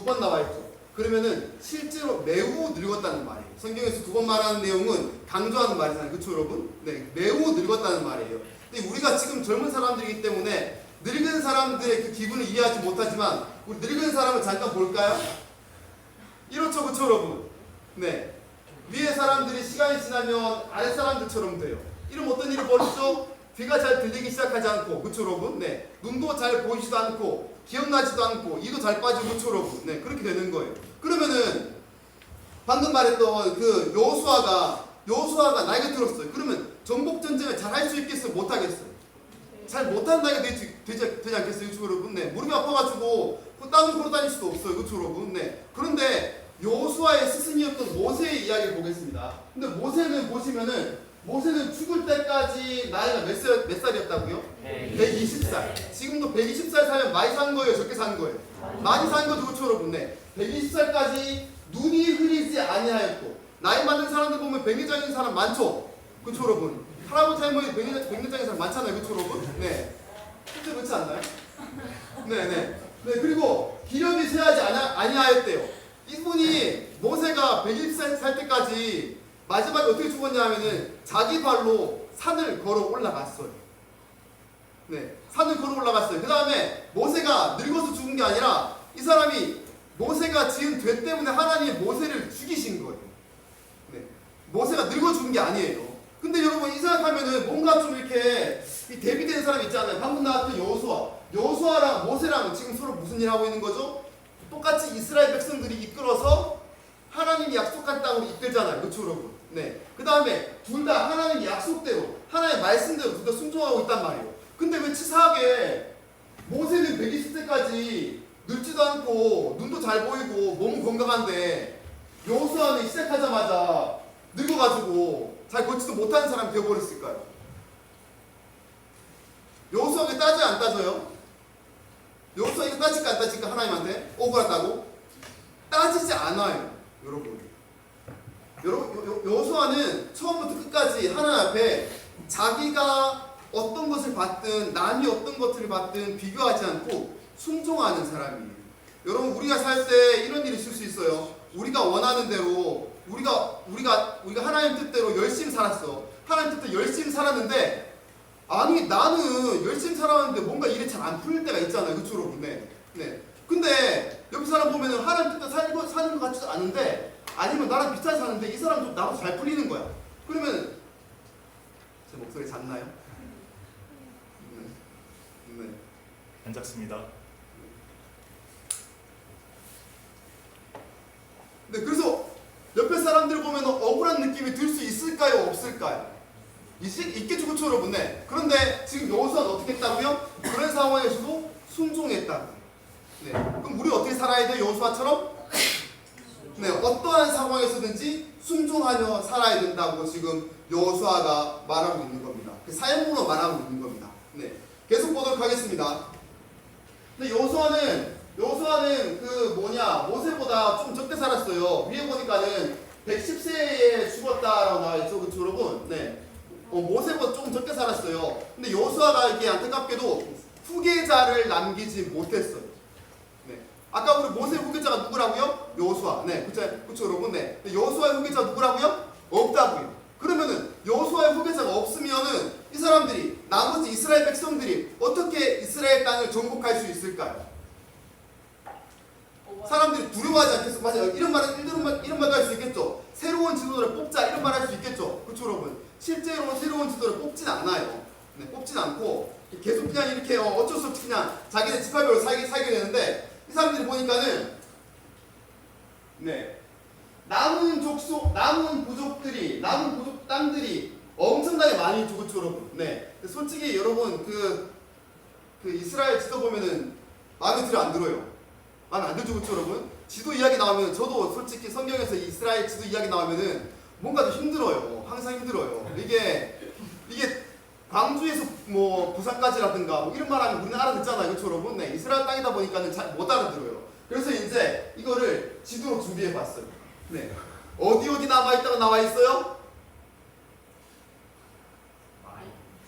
두 번 나와 있죠. 그러면은 실제로 매우 늙었다는 말이에요. 성경에서 두 번 말하는 내용은 강조하는 말이잖아요. 그렇죠, 여러분? 네, 매우 늙었다는 말이에요. 근데 우리가 지금 젊은 사람들이기 때문에 늙은 사람들의 그 기분을 이해하지 못하지만 우리 늙은 사람을 잠깐 볼까요? 이렇죠, 그렇죠, 여러분? 네, 위에 사람들이 시간이 지나면 아래 사람들처럼 돼요. 이러면 어떤 일을 벌이죠? 귀가 잘 들리기 시작하지 않고, 그쵸 여러분? 네, 눈도 잘 보이지도 않고 기억나지도 않고 이도 잘 빠지고, 그쵸 여러분? 네, 그렇게 되는 거예요. 그러면은 방금 말했던 그 여호수아가 나이가 들었어요. 그러면 전복 전쟁을 잘 할 수 있겠어요? 못 하겠어요? 잘 못하는 나이가 되지 않겠어요, 그쵸 여러분? 네, 무릎이 아파가지고 땅을 걸어 다닐 수도 없어요, 그쵸 여러분? 네, 그런데 여호수아의 스승이었던 모세의 이야기를 보겠습니다. 근데 모세는 보시면은 모세는 죽을 때까지 나이가 몇 살이었다고요? 120살. 지금도 120살 살면 많이 산 거예요? 적게 산 거예요? 많이 산 거죠, 그렇죠 여러분? 네. 120살까지 눈이 흐리지 아니하였고, 나이 많은 사람들 보면 백내장인 사람 많죠? 그렇죠 여러분? 할아버지 할머니 백내장인 사람 많잖아요, 그렇죠 여러분? 네. 실제 그렇지 않나요? 네네. 네, 그리고 기력이 쇠하지 아니하였대요. 이분이 모세가 120살 살 때까지 마지막에 어떻게 죽었냐 하면은 자기 발로 산을 걸어 올라갔어요. 네, 산을 걸어 올라갔어요. 그 다음에 모세가 늙어서 죽은 게 아니라 이 사람이 모세가 지은 죄 때문에 하나님이 모세를 죽이신 거예요. 네, 모세가 늙어 죽은 게 아니에요. 근데 여러분 이 생각하면은 뭔가 좀 이렇게 대비되는 사람이 있잖아요. 방금 나왔던 여호수아랑 모세랑 지금 서로 무슨 일 하고 있는 거죠? 똑같이 이스라엘 백성들이 이끌어서 하나님이 약속한 땅으로 이끌잖아요. 그렇죠 여러분? 네. 그 다음에 둘 다 하나님의 약속대로 하나님의 말씀대로 둘 다 순종하고 있단 말이에요. 근데 왜 치사하게 모세는 120세까지 늙지도 않고 눈도 잘 보이고 몸은 건강한데 여호수아는 시작하자마자 늙어가지고 잘 걷지도 못하는 사람이 되어버렸을까요? 여호수아가 따져요 안 따져요? 여호수아 이거 따질까 안 따질까 하나님한테? 억울하다고? 따지지 않아요. 여러분 여호수아는 처음부터 끝까지 하나님 앞에 자기가 어떤 것을 받든 남이 어떤 것을 받든 비교하지 않고 순종하는 사람이에요. 여러분 우리가 살 때 이런 일이 있을 수 있어요. 우리가 원하는 대로 우리가 하나님 뜻대로 열심히 살았어. 하나님 뜻대로 열심히 살았는데 아니 나는 열심히 살았는데 뭔가 일이 잘 안 풀릴 때가 있잖아요. 그쵸 여러분? 네. 근데 옆에 사람 보면은 하나님 뜻대로 사는 것 같지도 않은데 아니면 나랑 비슷하게 사는데 이 사람 좀 나보다 잘 풀리는 거야. 그러면 제 목소리 작나요? 네. 안 작습니다. 네, 그래서 옆에 사람들 보면 억울한 느낌이 들 수 있을까요? 없을까요? 있겠죠, 그렇죠, 여러분? 네. 그런데 지금 여호수아는 어떻게 했다고요? 그런 상황에서도 순종했다고. 네. 그럼 우리 어떻게 살아야 돼요? 여호수아처럼? 네, 어떠한 상황에서든지 순종하며 살아야 된다고 지금 여호수아가 말하고 있는 겁니다. 그 사역으로 말하고 있는 겁니다. 네, 계속 보도록 하겠습니다. 근데 여호수아는 모세보다 좀 적게 살았어요. 위에 보니까는 110세에 죽었다라고 나와 있죠, 그렇죠, 여러분? 네, 모세보다 조금 적게 살았어요. 근데 여호수아가 이게 안타깝게도 후계자를 남기지 못했어요. 아까 우리 모세 후계자가 누구라고요? 여호수아. 네, 그쵸 여러분? 네. 여호수아의 후계자 누구라고요? 없다고요. 그러면은 여호수아의 후계자가 없으면은 이 사람들이 나머지 이스라엘 백성들이 어떻게 이스라엘 땅을 정복할 수 있을까요? 사람들이 두려워하지 않겠어? 맞아요. 이런 말도 할 수 있겠죠. 새로운 지도자를 뽑자 이런 말 할 수 있겠죠. 그쵸 여러분? 실제로 새로운 지도자를 뽑진 않아요. 네, 뽑진 않고 계속 그냥 이렇게 어쩔 수 없이 그냥 자기네 지파별로 살게 되는데. 이 사람들이 보니까는 네, 남은 부족 땅들이 엄청나게 많이 있죠, 그렇죠, 여러분? 네, 솔직히 여러분 그 이스라엘 지도 보면은 마음에 들어 안 들어요? 마음에 안 들죠, 그렇죠, 여러분? 지도 이야기 나오면 저도 솔직히 성경에서 이스라엘 지도 이야기 나오면은 뭔가 좀 힘들어요. 항상 힘들어요. 이게 광주에서 뭐 부산까지라든가 뭐 이런 말하면 우리는 알아듣잖아요, 그렇죠, 여러분? 네, 이스라엘 땅이다 보니까는 잘 못 알아들어요. 그래서 이제 이거를 지도로 준비해봤어요. 네, 어디 남아 있다고 나와 있어요?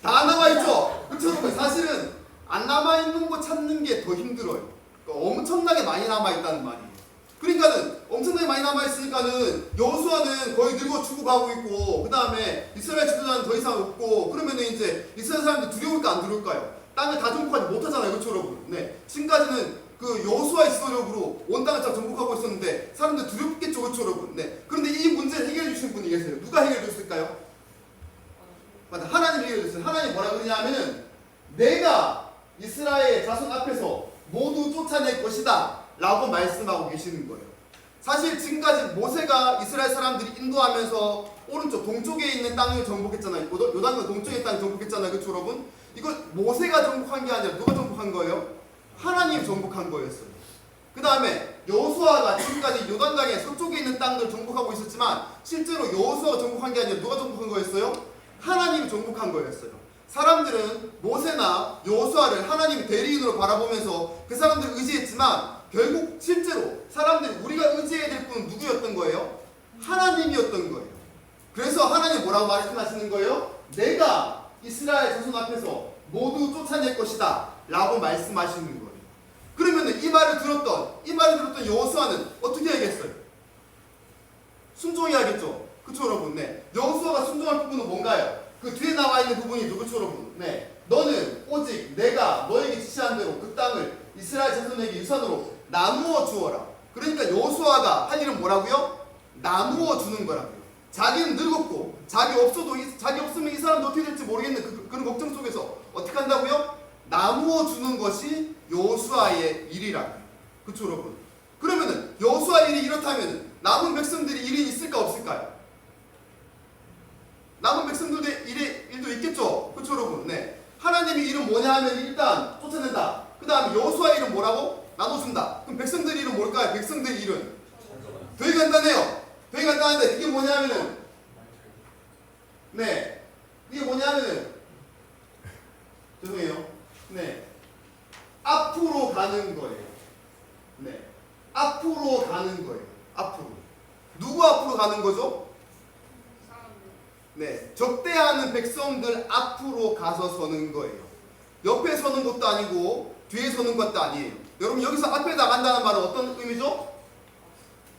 다 나와 있죠, 그렇죠, 여러분? 사실은 안 남아 있는 거 찾는 게 더 힘들어요. 그러니까 엄청나게 많이 남아 있다는 말이에요. 그러니까는 엄청나게 많이 남아있으니까는 여호수아는 거의 늙어 죽어가고 있고 그 다음에 이스라엘 지도자는 더 이상 없고 그러면은 이제 이스라엘 사람들 두려울까 안 두려울까요? 땅을 다 정복하지 못하잖아요. 그렇죠 여러분? 네. 지금까지는 그 여호수아의 지도력으로 온 땅을 다 정복하고 있었는데 사람들 두렵겠죠. 그렇죠 여러분? 네. 그런데 이 문제를 해결해 주신 분이 계세요. 누가 해결해 줬을까요? 맞아. 하나님이 해결해 줬어요. 하나님이 뭐라 그러냐 하면은 내가 이스라엘 자손 앞에서 모두 쫓아낼 것이다 라고 말씀하고 계시는 거예요. 사실 지금까지 모세가 이스라엘 사람들이 인도하면서 오른쪽 동쪽에 있는 땅을 정복했잖아요. 요단강 동쪽의 땅을 정복했잖아요. 그렇죠 여러분? 이걸 모세가 정복한 게 아니라 누가 정복한 거예요? 하나님이 정복한 거였어요. 그 다음에 여호수아가 지금까지 요단강의 서쪽에 있는 땅들을 정복하고 있었지만 실제로 여호수아가 정복한 게 아니라 누가 정복한 거였어요? 하나님이 정복한 거였어요. 사람들은 모세나 여호수아를 하나님의 대리인으로 바라보면서 그 사람들을 의지했지만 결국 실제로 사람들이 우리가 의지해야 될 분은 누구였던 거예요? 하나님이었던 거예요. 그래서 하나님 뭐라고 말씀하시는 거예요? 내가 이스라엘 자손 앞에서 모두 쫓아낼 것이다 라고 말씀하시는 거예요. 그러면 이 말을 들었던 여호수아는 어떻게 해야겠어요? 순종해야겠죠. 그쵸 여러분? 네. 여호수아가 순종할 부분은 뭔가요? 그 뒤에 나와 있는 부분이죠. 그쵸 여러분? 네. 너는 오직 내가 너에게 지시한 대로 그 땅을 이스라엘 자손에게 유산으로 나누어 주어라. 그러니까 여호수아가 할 일은 뭐라고요? 나누어 주는 거라고요. 자기는 늙었고 자기 없으면 이 사람도 어떻게 될지 모르겠는 그런 걱정 속에서 어떻게 한다고요? 나누어 주는 것이 여호수아의 일이라고요. 그쵸 여러분? 그러면은 여호수아의 일이 이렇다면은 남은 백성들이 일이 있을까 없을까요? 남은 백성들의 일도 있겠죠? 그쵸 여러분? 네. 하나님의 일은 뭐냐 하면 일단 쫓아낸다. 그 다음에 여호수아의 일은 뭐라고? 나눠준다. 그럼 백성들의 일은 뭘까요? 백성들의 일은 되게 간단해요. 되게 간단한데 이게 뭐냐 하면은 네. 이게 뭐냐 하면은 죄송해요. 네. 앞으로 가는 거예요. 네. 앞으로 가는 거예요. 앞으로. 누구 앞으로 가는 거죠? 네. 적대하는 백성들 앞으로 가서 서는 거예요. 옆에 서는 것도 아니고 뒤에 서는 것도 아니에요. 여러분 여기서 앞에 나간다는 말은 어떤 의미죠?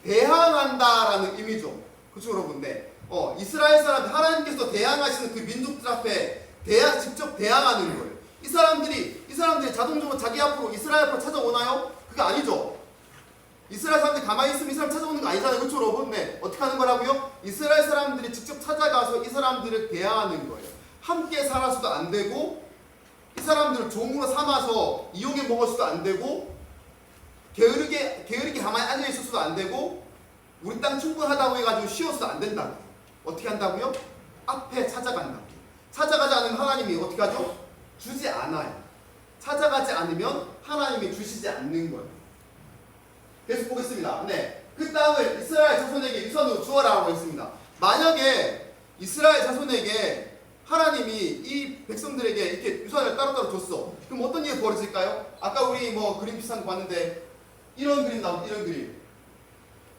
대항한다라는 의미죠. 그렇죠 여러분? 네. 이스라엘 사람들 하나님께서 대항하시는 그 민족들 앞에 직접 대항하는 거예요. 이 사람들이 자동적으로 자기 앞으로 이스라엘 앞으로 찾아오나요? 그게 아니죠. 이스라엘 사람들이 가만히 있으면 이 사람 찾아오는 거 아니잖아요. 그렇죠 여러분? 네. 어떻게 하는 거라고요? 이스라엘 사람들이 직접 찾아가서 이 사람들을 대항하는 거예요. 함께 살아서도 안 되고 이 사람들을 종으로 삼아서 이용해 먹어서도 안 되고 게으르게 가만히 앉아 있어서도 안 되고 우리 땅 충분하다고 해가지고 쉬어서도 안 된다고. 어떻게 한다고요? 앞에 찾아간다고. 찾아가지 않으면 하나님이 어떻게 하죠? 주지 않아요. 찾아가지 않으면 하나님이 주시지 않는 거예요. 계속 보겠습니다. 네, 그 땅을 이스라엘 자손에게 유산으로 주어라고 했습니다. 만약에 이스라엘 자손에게 하나님이 이 백성들에게 이렇게 유산을 따로따로 줬어. 그럼 어떤 일이 벌어질까요? 아까 우리 그림 비슷한 거 봤는데 이런 그림 나오고 이런 그림.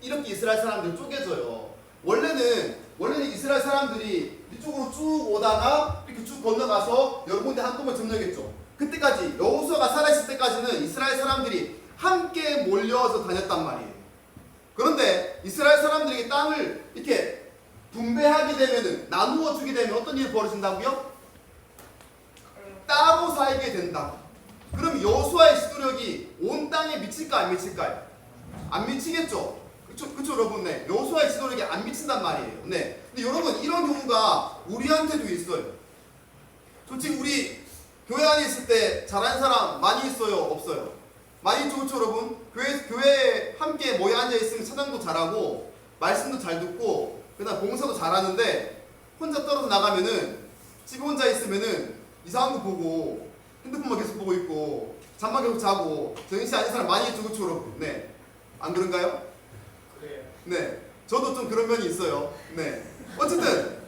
이렇게 이스라엘 사람들 쪼개져요. 원래는 이스라엘 사람들이 이쪽으로 쭉 오다가 이렇게 쭉 건너가서 여러 군데 한꺼번에 점령했죠. 그때까지 여호수아가 살아있을 때까지는 이스라엘 사람들이 함께 몰려서 다녔단 말이에요. 그런데 이스라엘 사람들에게 땅을 이렇게 분배하게 되면은 나누어 주게 되면 어떤 일이 벌어진다고요? 따로 살게 된다고. 그럼 여호수아의 지도력이 온 땅에 미칠까 안 미칠까요? 안 미치겠죠. 그쵸 여러분? 네. 여호수아의 지도력이 안 미친단 말이에요. 네. 근데 여러분 이런 경우가 우리한테도 있어요. 솔직히 우리 교회 안에 있을 때 잘하는 사람 많이 있어요? 없어요? 많이 있죠. 그쵸 여러분? 교회에 함께 모여 앉아 있으면 찬양도 잘하고 말씀도 잘 듣고 그다음 봉사도 잘하는데 혼자 떨어져 나가면은 집에 혼자 있으면은 이상한 거 보고 핸드폰만 계속 보고 있고 잠만 계속 자고 정신 아닌 사람 많이 있죠. 그쵸 여러분? 네. 안 그런가요? 그래요. 네. 저도 좀 그런 면이 있어요. 네. 어쨌든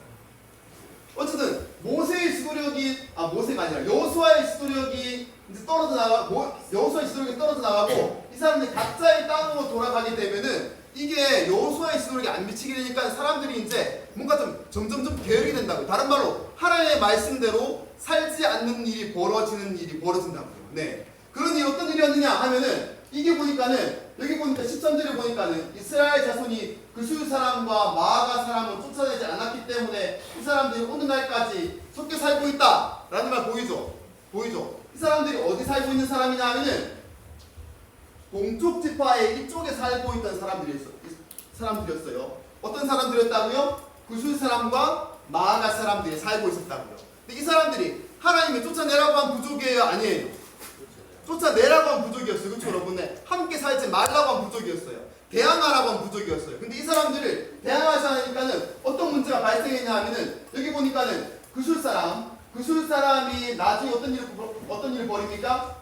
모세가 아니라 여호수아의 지도력이 이제 여호수아의 지도력이 떨어져 나가고 이 사람들이 각자의 땅으로 돌아가게 되면은 이게 여호수아의 지도력이 안 미치게 되니까 사람들이 이제 뭔가 좀 점점점 게으르게 된다고요. 다른 말로 하나님의 말씀대로 살지 않는 일이 벌어진다고요. 네. 그런 일이 어떤 일이었느냐 하면은 이게 보니까는 여기 보니까 13절에 보니까는 이스라엘 자손이 그술 사람과 마아가 사람을 쫓아내지 않았기 때문에 이 사람들이 오늘날까지 섞여 살고 있다라는 말 보이죠? 보이죠? 이 사람들이 어디 살고 있는 사람이냐 하면은 동쪽 지파의 이쪽에 살고 있던 사람들이었어요. 어떤 사람들이었다고요? 그술 사람과 마아가 사람들이 살고 있었다고요. 근데 이 사람들이 하나님이 쫓아내라고 한 부족이에요? 아니에요? 쫓아내라고 한 부족이었어요. 그렇죠 여러분? 네. 함께 살지 말라고 한 부족이었어요. 대항하라고 한 부족이었어요. 근데 이 사람들을 대항하지 않으니까는 어떤 문제가 발생했냐 하면은 여기 보니까는 그술 사람이 나중에 어떤 일을 벌입니까?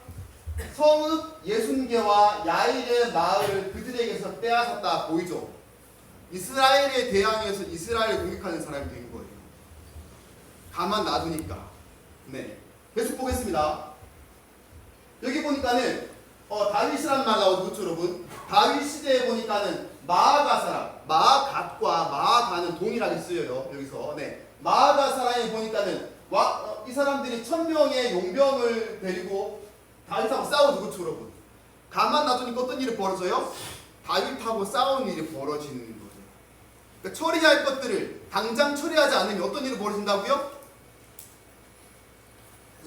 성읍 예순개와 야일의 마을 그들에게서 빼앗았다. 보이죠? 이스라엘에 대항해서 이스라엘을 공격하는 사람이 된 거예요. 가만 놔두니까. 네. 계속 보겠습니다. 여기 보니까는 다윗이라는 말 나오죠, 그렇죠, 여러분? 다윗 시대에 보니까는 마아가 사람, 마아갓과 마아가는 동일하게 쓰여요. 여기서. 네. 마아가 사람에 보니까는 이 사람들이 1000명의 용병을 데리고 다윗하고 싸우죠, 그렇죠, 여러분? 가만 놔두니까 어떤 일이 벌어져요? 다윗하고 싸우는 일이 벌어지는 거죠. 그러니까 처리할 것들을 당장 처리하지 않으면 어떤 일이 벌어진다고요?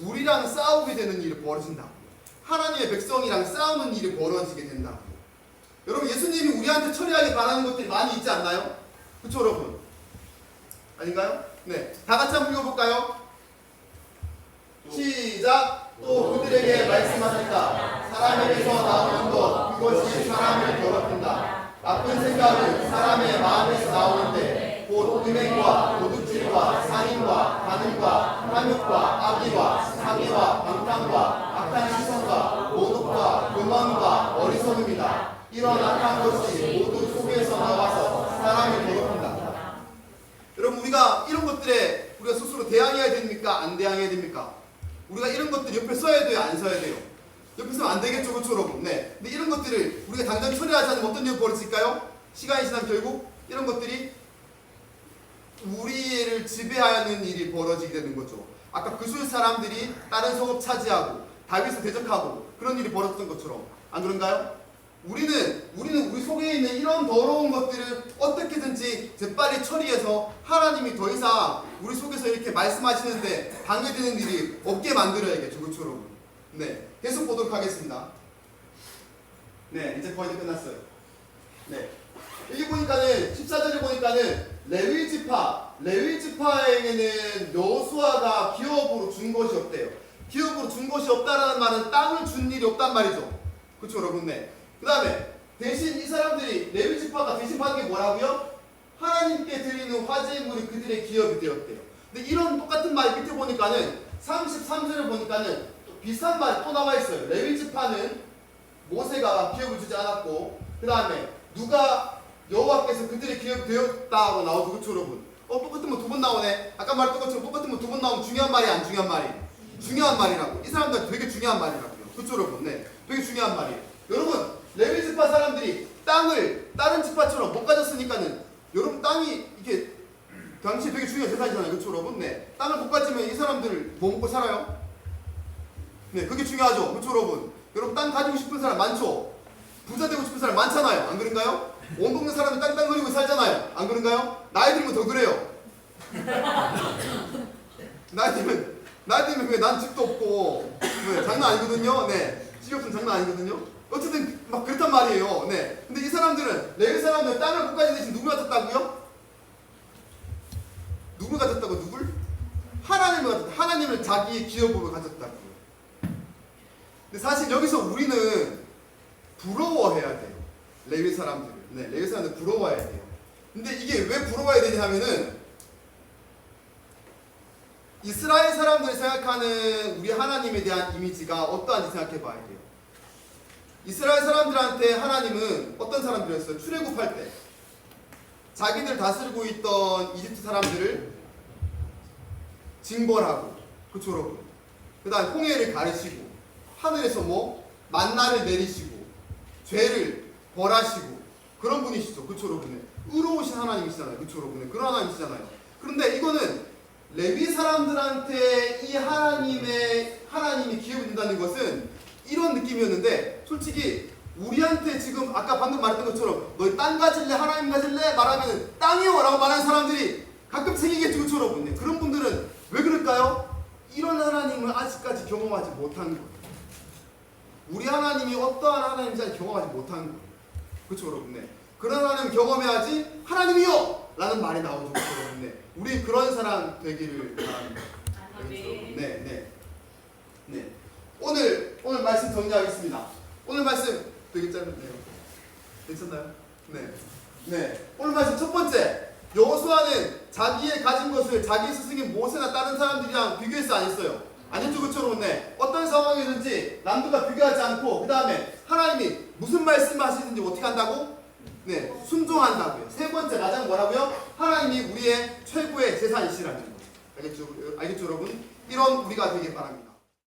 우리랑 싸우게 되는 일이 벌어진다고요. 하나님의 백성이랑 싸우는 일이 벌어지게 된다고요. 여러분 예수님이 우리한테 처리하길 바라는 것들이 많이 있지 않나요? 그렇죠 여러분? 아닌가요? 네, 다 같이 한번 읽어볼까요? 시작! 또 그들에게 말씀하셨다. 사람에게서 나오는 것 그것이 사람을 더럽힌다. 나쁜 생각은 사람의 마음에서 나오는데 곧 음행과 도둑질과 살인과 간음과 탐욕과 악의와 사기와 방탕과 악한 시선과 모독과 교만과 어리석음이다. 이런 악한 것이 모두 속에서 나와서 사람을 더럽힌다. 여러분 우리가 이런 것들에 우리가 스스로 대항해야 됩니까? 안 대항해야 됩니까? 우리가 이런 것들 옆에 써야 돼요? 안 써야 돼요? 옆에 쓰면 안 되겠죠? 그렇죠 여러분? 네. 근데 이런 것들을 우리가 당장 처리하지 않으면 어떤 일이 벌어질까요? 시간이 지나면 결국 이런 것들이 우리를 지배하는 일이 벌어지게 되는 거죠. 아까 그술 사람들이 다른 성읍 차지하고 다윗을 대적하고 그런 일이 벌어졌던 것처럼 안 그런가요? 우리는 우리 속에 있는 이런 더러운 것들을 어떻게든지 재빨리 처리해서 하나님이 더 이상 우리 속에서 이렇게 말씀하시는데 방해되는 일이 없게 만들어야겠죠. 그렇죠 여러분? 네, 계속 보도록 하겠습니다. 네, 이제 거의 다 끝났어요. 네, 여기 보니까는 14절에 보니까는 레위 지파에게는 여호수아가 기업으로 준 것이 없대요. 기업으로 준 것이 없다라는 말은 땅을 준 일이 없단 말이죠. 그렇죠 여러분? 네. 그 다음에 대신 이 사람들이 레위 지파가 대신 받은 게 뭐라고요? 하나님께 드리는 화제물이 그들의 기업이 되었대요. 근데 이런 똑같은 말 밑에 보니까는 33절을 보니까는 비슷한 말이 또 나와 있어요. 레위 지파는 모세가 기업을 주지 않았고 그 다음에 누가 여호와께서 그들의 기업이 되었다고 나오죠. 그렇죠 여러분? 똑같은 거 두 번 나오네. 아까 말했던 것처럼 똑같은 거 두 번 나오면 중요한 말이 안 중요한 말이? 중요한 말이라고. 이 사람들 되게 중요한 말이라고요. 그렇죠 여러분? 네, 되게 중요한 말이에요. 여러분 레위 지파 사람들이 땅을 다른 지파처럼 못 가졌으니까는 여러분 땅이 이게 당시 되게 중요한 재산이잖아요. 그렇죠 여러분? 네, 땅을 못 가지면 이 사람들 뭐 먹고 살아요? 네, 그게 중요하죠. 그렇죠 여러분? 여러분 땅 가지고 싶은 사람 많죠? 부자 되고 싶은 사람 많잖아요. 안 그런가요? 온 동네 사람이 땅땅거리고 살잖아요. 안 그런가요? 나이 들면 더 그래요. 나이 들면 그게 난 집도 없고 네, 장난 아니거든요. 네, 집이 없으면 장난 아니거든요. 어쨌든 막 그렇단 말이에요. 네, 근데 이 사람들은 레위 사람들은 땅을 못 가진 대신 누굴 가졌다고요? 누굴 가졌다고? 누굴? 하나님을 가졌다. 하나님을 자기의 기업으로 가졌다고요. 근데 사실 여기서 우리는 부러워해야 돼요. 레위 사람들을. 네, 레위 사람들 부러워해야 돼요. 근데 이게 왜 부러워야 되냐 하면은 이스라엘 사람들이 생각하는 우리 하나님에 대한 이미지가 어떠한지 생각해 봐야 돼요. 이스라엘 사람들한테 하나님은 어떤 사람들이었어요? 출애굽할 때 자기들 다스리고 있던 이집트 사람들을 징벌하고, 그쵸 여러분? 그 다음 홍해를 가르시고 하늘에서 뭐 만나를 내리시고 죄를 벌하시고 그런 분이시죠. 그쵸 여러분? 의로우신 하나님이시잖아요. 그쵸 여러분? 그런 하나님이시잖아요. 그런데 이거는 레위 사람들한테 이 하나님이 기업이 된다는 것은 이런 느낌이었는데, 솔직히 우리한테 지금 아까 방금 말했던 것처럼 너희 땅 가질래 하나님 가질래 말하면 땅이요 라고 말하는 사람들이 가끔 생기겠죠. 그쵸 여러분? 네. 그런 분들은 왜 그럴까요? 이런 하나님을 아직까지 경험하지 못한 거예요. 우리 하나님이 어떠한 하나님인지 경험하지 못한 거예요. 그쵸 여러분? 네. 그런 하나님 경험해야지 하나님이요! 라는 말이 나오죠. 그쵸 여러분? 네. 우리 그런 사람 되기를 바랍니다. 네. 오늘 말씀 정리하겠습니다. 오늘 말씀 되게 짧은데요. 괜찮나요? 네. 오늘 말씀 첫 번째. 여호수아는 자기의 가진 것을 자기 스승인 모세나 다른 사람들이랑 비교해서 안 했어요. 아니죠, 그처럼 네. 어떤 상황이든지 남들과 비교하지 않고 그 다음에 하나님이 무슨 말씀하시는지 어떻게 한다고? 네, 순종한다고요. 세 번째 마지막 뭐라고요? 하나님이 우리의 최고의 재산이시라는 거. 알겠죠, 여러분? 이런 우리가 되길 바랍니다.